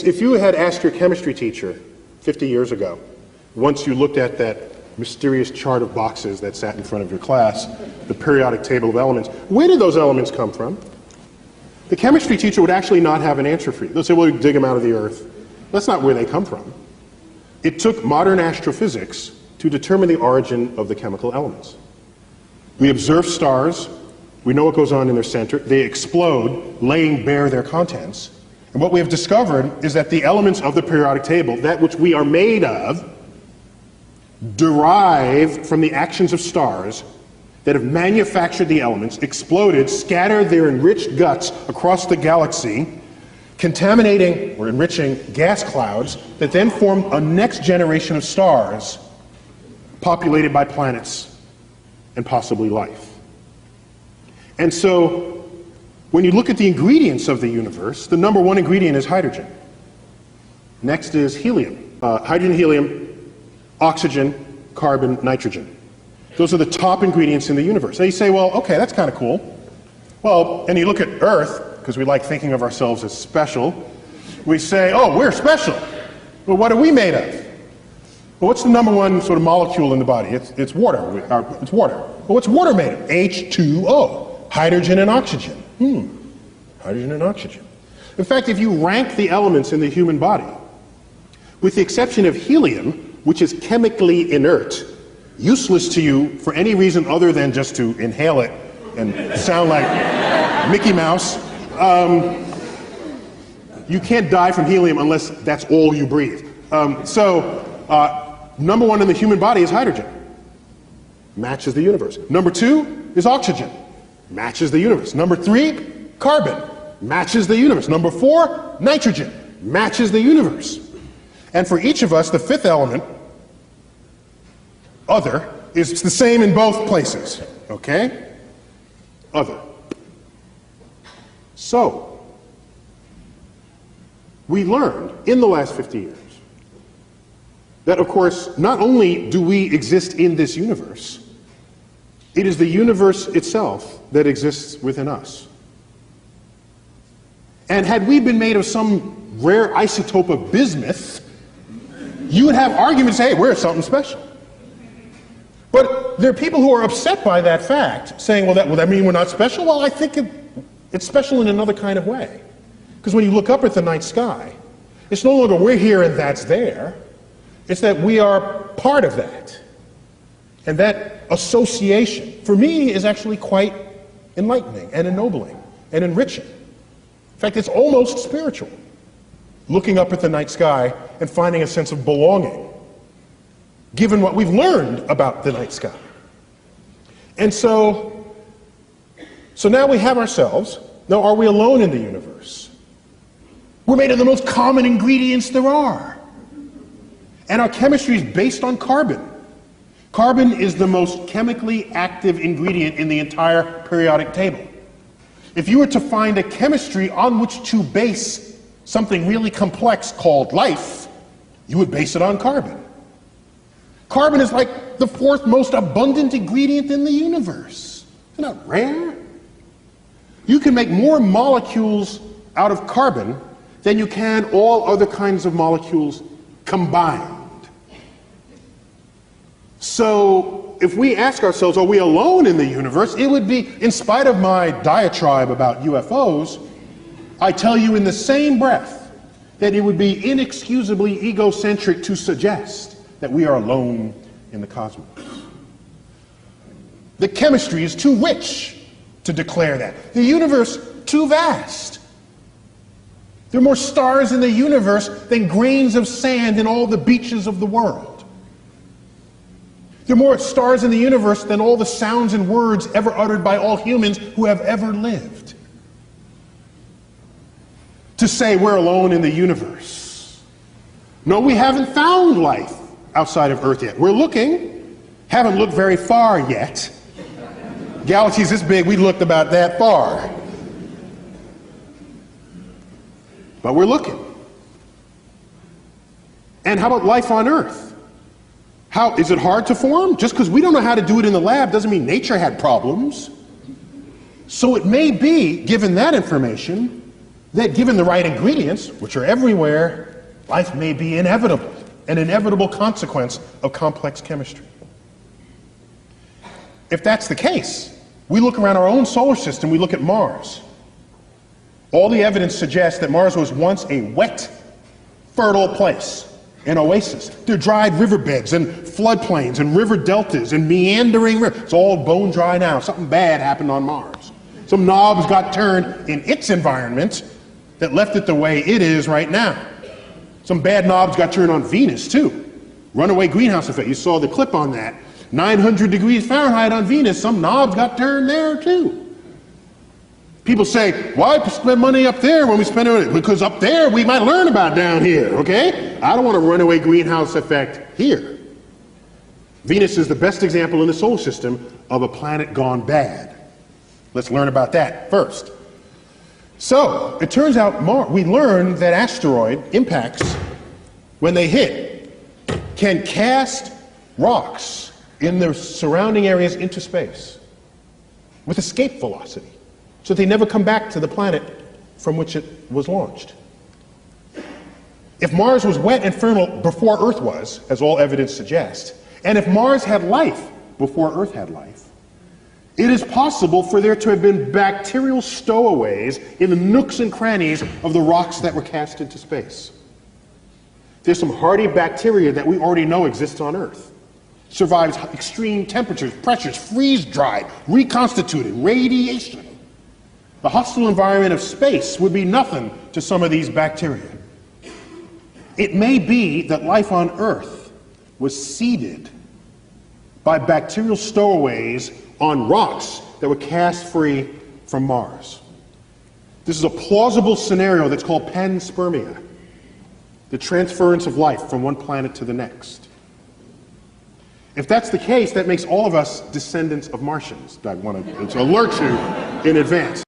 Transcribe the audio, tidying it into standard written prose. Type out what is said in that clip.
if you had asked your chemistry teacher 50 years ago, once you looked at that mysterious chart of boxes that sat in front of your class, the periodic table of elements, where did those elements come from? The chemistry teacher would actually not have an answer for you. They'll say, well, we dig them out of the earth. That's not where they come from. It took modern astrophysics to determine the origin of the chemical elements. We observe stars. We know what goes on in their center. They explode, laying bare their contents. And what we have discovered is that the elements of the periodic table, that which we are made of, derive from the actions of stars that have manufactured the elements, exploded, scattered their enriched guts across the galaxy, contaminating or enriching gas clouds that then form a next generation of stars populated by planets and possibly life. And so, when you look at the ingredients of the universe, the number one ingredient is hydrogen. Next is helium. Hydrogen, helium, oxygen, carbon, nitrogen. Those are the top ingredients in the universe. Now you say, well, okay, that's kind of cool. Well, and you look at Earth, because we like thinking of ourselves as special. We say, oh, we're special. Well, what are we made of? Well, what's the number one sort of molecule in the body? It's water. It's water. Well, what's water made of? H2O. Hydrogen and oxygen. Hydrogen and oxygen. In fact, if you rank the elements in the human body, with the exception of helium, which is chemically inert, useless to you for any reason other than just to inhale it and sound like Mickey Mouse, you can't die from helium unless that's all you breathe. Number one in the human body is hydrogen. Matches the universe. Number two is oxygen. Matches the universe. Number three, carbon. Matches the universe. Number four, nitrogen. Matches the universe. And for each of us, the fifth element, other, is the same in both places. Okay? Other. So, we learned in the last 50 years that, of course, not only do we exist in this universe, it is the universe itself that exists within us. And had we been made of some rare isotope of bismuth, you would have arguments, hey, we're something special. But there are people who are upset by that fact, saying, well, that mean we're not special? Well, I think it's special in another kind of way. Because when you look up at the night sky, it's no longer we're here and that's there. It's that we are part of that. And that association, for me, is actually quite enlightening and ennobling and enriching. In fact, it's almost spiritual, looking up at the night sky and finding a sense of belonging, given what we've learned about the night sky. And so now we have ourselves. Now, are we alone in the universe? We're made of the most common ingredients there are. And our chemistry is based on carbon. Carbon is the most chemically active ingredient in the entire periodic table. If you were to find a chemistry on which to base something really complex called life, you would base it on carbon. Carbon is like the fourth most abundant ingredient in the universe. Isn't that rare? You can make more molecules out of carbon than you can all other kinds of molecules combined. So if we ask ourselves, are we alone in the universe? It would be, in spite of my diatribe about UFOs, I tell you in the same breath that it would be inexcusably egocentric to suggest that we are alone in the cosmos. The chemistry is too rich to declare that. The universe, too vast. There are more stars in the universe than grains of sand in all the beaches of the world. There are more stars in the universe than all the sounds and words ever uttered by all humans who have ever lived. To say we're alone in the universe. No, we haven't found life outside of Earth yet. We're looking, haven't looked very far yet. Galaxies this big, we looked about that far. But we're looking. And how about life on Earth? How is it hard to form? Just because we don't know how to do it in the lab doesn't mean nature had problems. So it may be, given that information, that given the right ingredients, which are everywhere, life may be inevitable, an inevitable consequence of complex chemistry. If that's the case, we look around our own solar system, we look at Mars. All the evidence suggests that Mars was once a wet, fertile place, an oasis. There are dried riverbeds and floodplains and river deltas and meandering rivers. It's all bone dry now. Something bad happened on Mars. Some knobs got turned in its environment that left it the way it is right now. Some bad knobs got turned on Venus too. Runaway greenhouse effect. You saw the clip on that. 900 degrees Fahrenheit on Venus. Some knobs got turned there too. People say, why spend money up there when we spend it? Because up there we might learn about down here, okay? I don't want a runaway greenhouse effect here. Venus is the best example in the solar system of a planet gone bad. Let's learn about that first. So, it turns out we learned that asteroid impacts, when they hit, can cast rocks in their surrounding areas into space with escape velocity, so they never come back to the planet from which it was launched. If Mars was wet and fertile before Earth was, as all evidence suggests, and if Mars had life before Earth had life, it is possible for there to have been bacterial stowaways in the nooks and crannies of the rocks that were cast into space. There's some hardy bacteria that we already know exists on Earth. Survives extreme temperatures, pressures, freeze-dried, reconstituted, radiation. The hostile environment of space would be nothing to some of these bacteria. It may be that life on Earth was seeded by bacterial stowaways on rocks that were cast free from Mars. This is a plausible scenario that's called panspermia, the transference of life from one planet to the next. If that's the case, that makes all of us descendants of Martians. I want to alert you in advance.